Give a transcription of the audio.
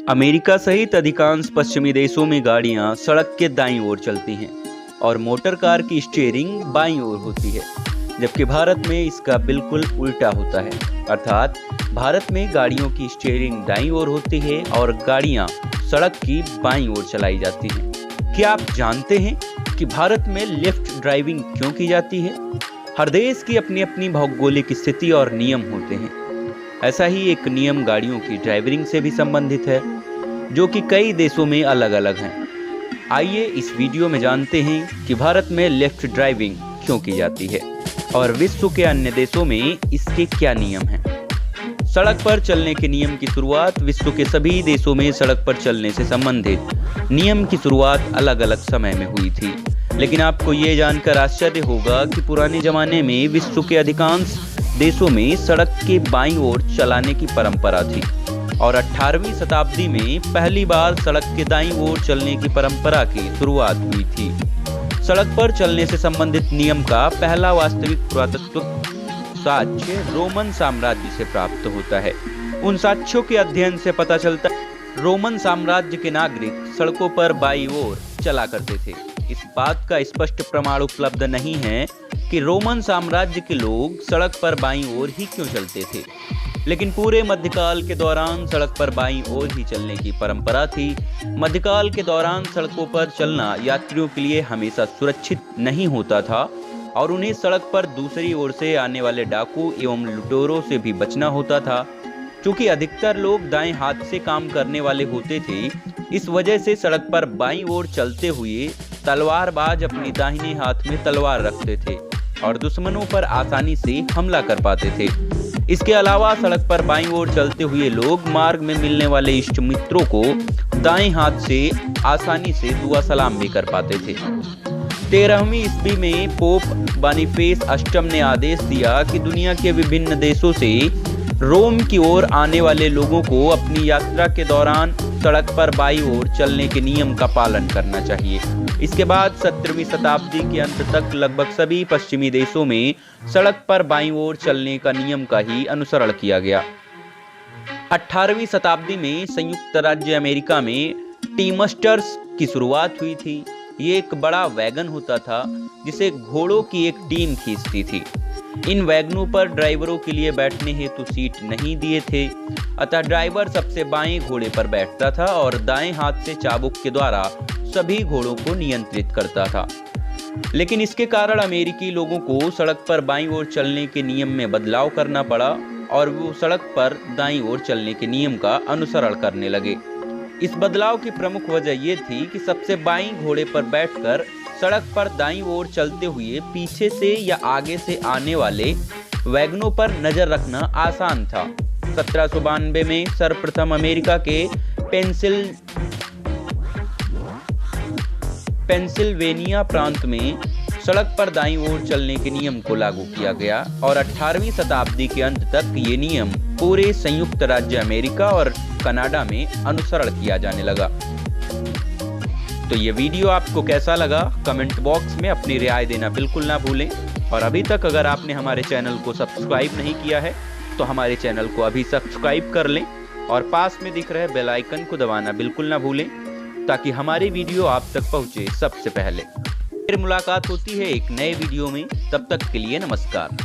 America सहित अधिकांश पश्चिमी देशों में गाड़ियां सड़क के दाईं ओर चलती हैं और मोटर कार की स्टीयरिंग बाईं ओर होती है, जबकि भारत में इसका बिल्कुल उल्टा होता है। अर्थात भारत में गाड़ियों की स्टीयरिंग दाईं ओर होती है और गाड़ियां सड़क की बाईं ओर चलाई जाती हैं। क्या आप जानते हैं कि भारत में लेफ्ट ड्राइविंग क्यों की जाती है? हर देश की अपनी अपनी भौगोलिक स्थिति और नियम होते हैं। ऐसा ही एक नियम गाड़ियों की ड्राइविंग से भी संबंधित है, जो कि कई देशों में अलग अलग हैं। आइए इस वीडियो में जानते हैं कि भारत में लेफ्ट ड्राइविंग क्यों की जाती है और विश्व के अन्य देशों में इसके क्या नियम हैं। सड़क पर चलने के नियम की शुरुआत विश्व के सभी देशों में सड़क पर चलने से संबंधित नियम की शुरुआत अलग अलग समय में हुई थी, लेकिन आपको ये जानकर आश्चर्य होगा कि पुराने जमाने में विश्व के अधिकांश देशों में सड़क के बाईं ओर चलाने की परंपरा थी और 18वीं शताब्दी में पहली बार सड़क के दाईं ओर चलने की परंपरा की शुरुआत हुई थी। सड़क पर चलने से संबंधित नियम का पहला वास्तविक पुरातत्व साक्ष्य रोमन साम्राज्य से प्राप्त होता है। उन साक्ष्यों के अध्ययन से पता चलता है रोमन साम्राज्य के नागरिक सड़कों पर बाईं ओर चला करते थे। इस बात का स्पष्ट प्रमाण उपलब्ध नहीं है कि रोमन साम्राज्य के लोग सड़क पर बाईं ओर ही क्यों चलते थे, लेकिन पूरे मध्यकाल के दौरान सड़क पर बाईं ओर ही चलने की परंपरा थी। मध्यकाल के दौरान सड़कों पर चलना यात्रियों के लिए हमेशा सुरक्षित नहीं होता था और उन्हें सड़क पर दूसरी ओर से आने वाले डाकू एवं लुटेरों से भी बचना होता था। चूंकि अधिकतर लोग दाएं हाथ से काम करने वाले होते थे, इस वजह से सड़क पर बाईं ओर चलते हुए तलवारबाज अपनी दाहिने हाथ में तलवार रखते थे और दुश्मनों पर आसानी से हमला कर पाते थे। इसके अलावा सड़क पर बाईं ओर चलते हुए लोग मार्ग में मिलने वाले इष्ट मित्रों को दाएं हाथ से आसानी से दुआ सलाम भी कर पाते थे। 13वीं ईस्वी में पोप बॉनिफेस अष्टम ने आदेश दिया कि दुनिया के विभिन्न देशों से रोम की ओर आने वाले लोगों को अपनी यात्रा के दौरान सड़क पर बाईं ओर चलने के नियम का पालन करना चाहिए। इसके बाद 17वीं शताब्दी के अंत तक लगभग सभी पश्चिमी देशों में सड़क पर बाईं ओर चलने का नियम का ही अनुसरण किया गया। 18वीं शताब्दी में संयुक्त राज्य अमेरिका में टीमस्टर्स की शुरुआत हुई थी। ये एक बड़ा वैगन होता था जिसे घोड़ों की एक टीम खींचती थी। इन वैगनों पर ड्राइवरों के लिए बैठने हेतु सीट नहीं दिए थे, अतः ड्राइवर सबसे बाएं घोड़े पर बैठता था और दाएं हाथ से चाबुक के द्वारा सभी घोड़ों को नियंत्रित करता था। लेकिन इसके कारण अमेरिकी लोगों को सड़क पर बाईं ओर चलने के नियम में बदलाव करना पड़ा और वो सड़क पर दाईं ओर चलने के नियम का अनुसरण करने लगे। इस बदलाव की प्रमुख वजह ये थी कि सबसे बाईं घोड़े पर बैठकर सड़क पर दाईं ओर चलते हुए पीछे से या आगे से आने वाले वैगनों पर नजर रखना आसान था। 1792 में सर्वप्रथम अमेरिका के पेंसिल्वेनिया प्रांत में सड़क पर दाईं ओर चलने के नियम को लागू किया गया और 18वीं शताब्दी के अंत तक ये नियम पूरे संयुक्त राज्य अमेरिका और कनाडा में अनुसरण किया जाने लगा। तो ये वीडियो आपको कैसा लगा, कमेंट बॉक्स में अपनी राय देना बिल्कुल ना भूलें और अभी तक अगर आपने हमारे चैनल को सब्सक्राइब नहीं किया है तो हमारे चैनल को अभी सब्सक्राइब कर लें और पास में दिख रहे बेल आइकन को दबाना बिल्कुल ना भूलें ताकि हमारी वीडियो आप तक पहुंचे सबसे पहले। फिर मुलाकात होती है एक नए वीडियो में, तब तक के लिए नमस्कार।